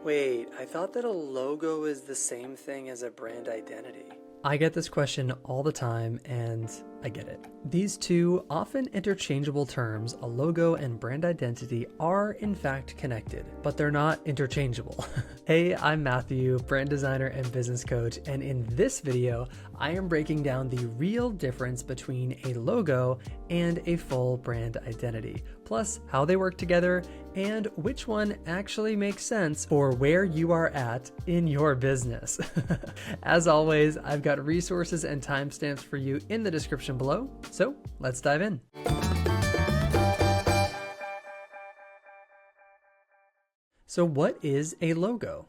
Wait, I thought that a logo is the same thing as a brand identity. I get this question all the time, and I get it. These two often interchangeable terms, a logo and brand identity, are in fact connected, but they're not interchangeable. Hey, I'm Matthew, brand designer and business coach, and in this video, I am breaking down the real difference between a logo and a full brand identity, plus how they work together and which one actually makes sense for where you are at in your business. As always, I've got resources and timestamps for you in the description below, so let's dive in. So what is a logo?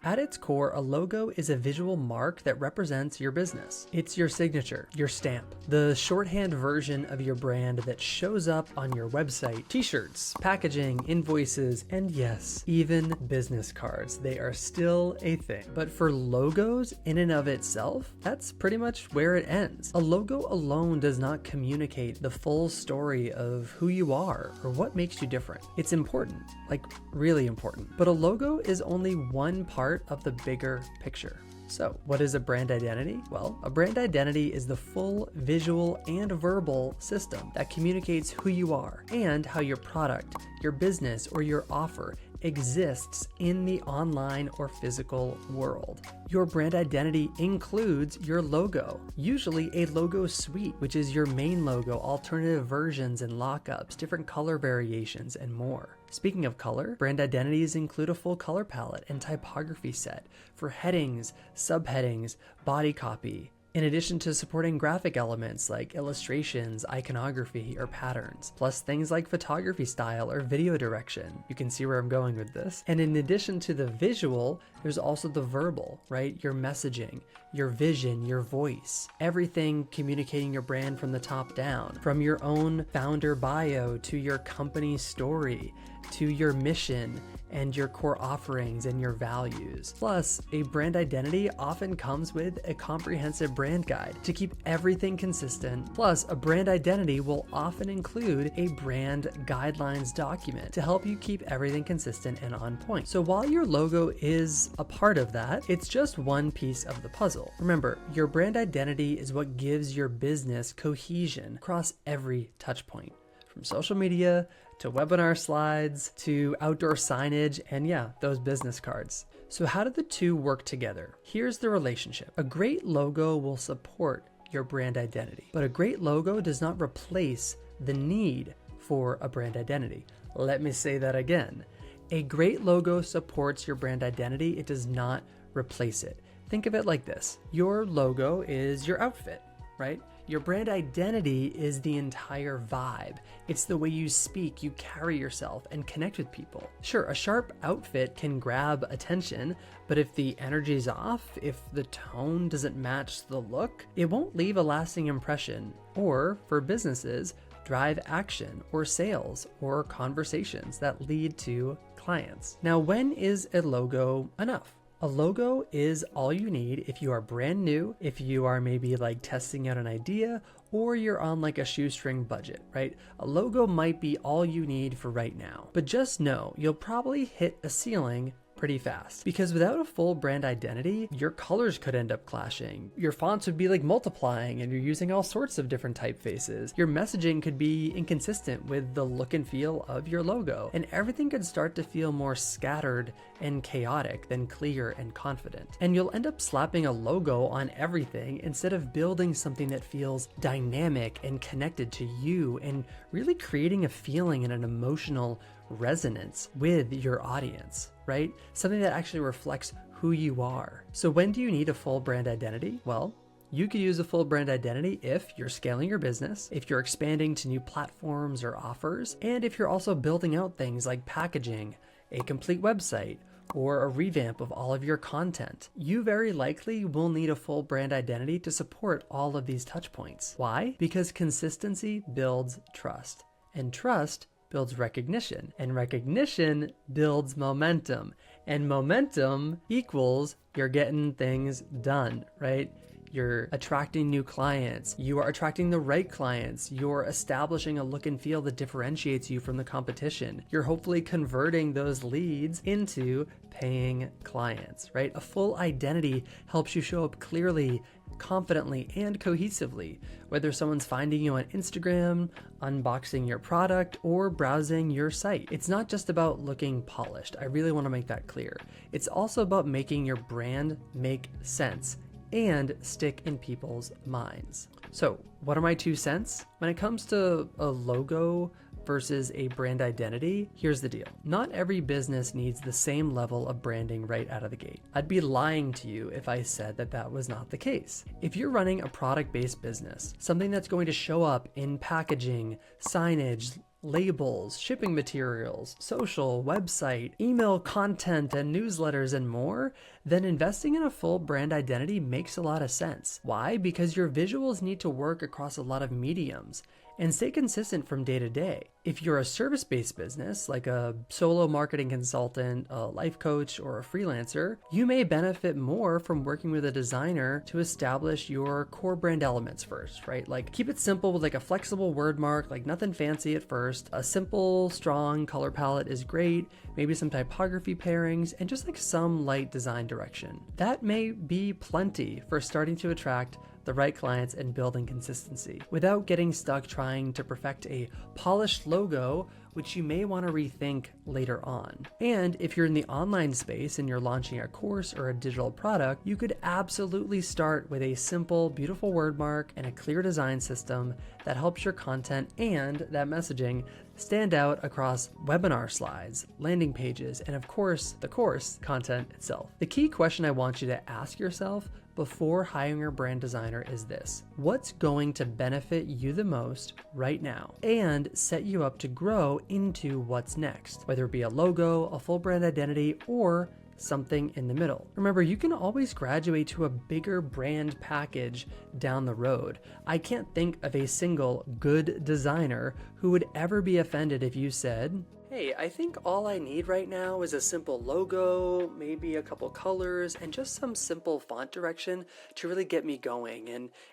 At its core, a logo is a visual mark that represents your business. It's your signature, your stamp, the shorthand version of your brand that shows up on your website, t-shirts, packaging, invoices, and yes, even business cards. They are still a thing. But for logos in and of itself, that's pretty much where it ends. A logo alone does not communicate the full story of who you are or what makes you different. It's important, like really important, but a logo is only one part of the bigger picture. So what is a brand identity? Well, a brand identity is the full visual and verbal system that communicates who you are and how your product, your business, or your offer exists in the online or physical world. Your brand identity includes your logo, usually a logo suite, which is your main logo, alternative versions and lockups, different color variations, and more. Speaking of color, brand identities include a full color palette and typography set for headings, subheadings, body copy, in addition to supporting graphic elements like illustrations, iconography, or patterns, plus things like photography style or video direction. You can see where I'm going with this. And in addition to the visual, there's also the verbal, right? Your messaging, your vision, your voice, everything communicating your brand from the top down, from your own founder bio to your company story, to your mission and your core offerings and your values. Plus, a brand identity often comes with a comprehensive brand guide to keep everything consistent. Plus, a brand identity will often include a brand guidelines document to help you keep everything consistent and on point. So while your logo is a part of that, it's just one piece of the puzzle. Remember, your brand identity is what gives your business cohesion across every touch point, from social media to webinar slides to outdoor signage and yeah, those business cards. So how do the two work together? Here's the relationship. A great logo will support your brand identity, but a great logo does not replace the need for a brand identity. Let me say that again. A great logo supports your brand identity. It does not replace it. Think of it like this. Your logo is your outfit, right? Your brand identity is the entire vibe. It's the way you speak, you carry yourself, and connect with people. Sure, a sharp outfit can grab attention, but if the energy's off, if the tone doesn't match the look, it won't leave a lasting impression, or for businesses, drive action or sales or conversations that lead to clients. Now, when is a logo enough? A logo is all you need if you are brand new, if you are maybe like testing out an idea, or you're on like a shoestring budget, right? A logo might be all you need for right now. But just know you'll probably hit a ceiling pretty fast, because without a full brand identity, your colors could end up clashing. Your fonts would be like multiplying and you're using all sorts of different typefaces. Your messaging could be inconsistent with the look and feel of your logo, and everything could start to feel more scattered and chaotic than clear and confident. And you'll end up slapping a logo on everything instead of building something that feels dynamic and connected to you and really creating a feeling and an emotional resonance with your audience, right? Something that actually reflects who you are. So when do you need a full brand identity? Well, you could use a full brand identity if you're scaling your business, if you're expanding to new platforms or offers, and if you're also building out things like packaging, a complete website, or a revamp of all of your content. You very likely will need a full brand identity to support all of these touch points. Why? Because consistency builds trust, and trust builds recognition, and recognition builds momentum, and momentum equals you're getting things done, right? You're attracting new clients. You are attracting the right clients. You're establishing a look and feel that differentiates you from the competition. You're hopefully converting those leads into paying clients, right? A full identity helps you show up clearly, confidently, and cohesively, whether someone's finding you on Instagram, unboxing your product, or browsing your site. It's not just about looking polished. I really want to make that clear. It's also about making your brand make sense and stick in people's minds. So, what are my 2 cents? When it comes to a logo versus a brand identity, here's the deal. Not every business needs the same level of branding right out of the gate. I'd be lying to you if I said that that was not the case. If you're running a product-based business, something that's going to show up in packaging, signage, labels, shipping materials, social, website, email content, and newsletters, and more, then investing in a full brand identity makes a lot of sense. Why? Because your visuals need to work across a lot of mediums and stay consistent from day to day. If you're a service-based business, like a solo marketing consultant, a life coach, or a freelancer, you may benefit more from working with a designer to establish your core brand elements first, right? Like keep it simple with like a flexible word mark, like nothing fancy at first. A simple, strong color palette is great, maybe some typography pairings, and just like some light design direction. That may be plenty for starting to attract the right clients and building consistency without getting stuck trying to perfect a polished logo, which you may want to rethink later on. And if you're in the online space and you're launching a course or a digital product, you could absolutely start with a simple, beautiful word mark and a clear design system that helps your content and that messaging stand out across webinar slides, landing pages, and of course, the course content itself. The key question I want you to ask yourself before hiring a brand designer is this: what's going to benefit you the most right now and set you up to grow into what's next, whether it be a logo, a full brand identity, or something in the middle. Remember, you can always graduate to a bigger brand package down the road. I can't think of a single good designer who would ever be offended if you said, "Hey, I think all I need right now is a simple logo, maybe a couple colors, and just some simple font direction to really get me going.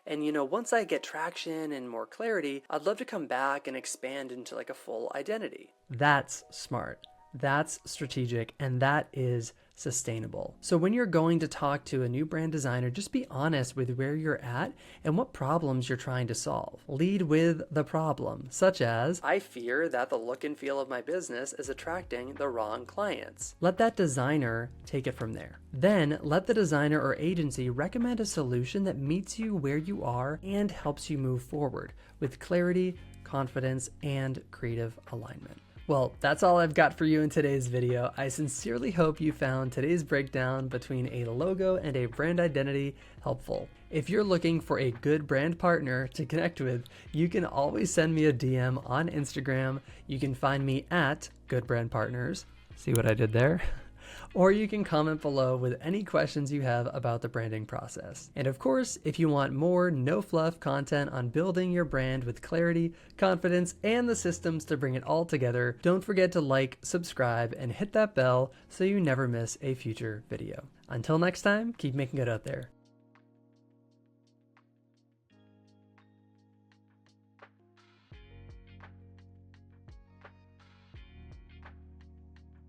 And you know, once I get traction and more clarity, I'd love to come back and expand into like a full identity." That's smart. That's strategic, and that is sustainable. So when you're going to talk to a new brand designer, just be honest with where you're at and what problems you're trying to solve. Lead with the problem, such as, "I fear that the look and feel of my business is attracting the wrong clients." Let that designer take it from there. Then let the designer or agency recommend a solution that meets you where you are and helps you move forward with clarity, confidence, and creative alignment. Well, that's all I've got for you in today's video. I sincerely hope you found today's breakdown between a logo and a brand identity helpful. If you're looking for a good brand partner to connect with, you can always send me a DM on Instagram. You can find me at Good Brand Partners. See what I did there? Or you can comment below with any questions you have about the branding process. And of course, if you want more no fluff content on building your brand with clarity, confidence, and the systems to bring it all together, don't forget to like, subscribe, and hit that bell so you never miss a future video. Until next time, keep making it out there.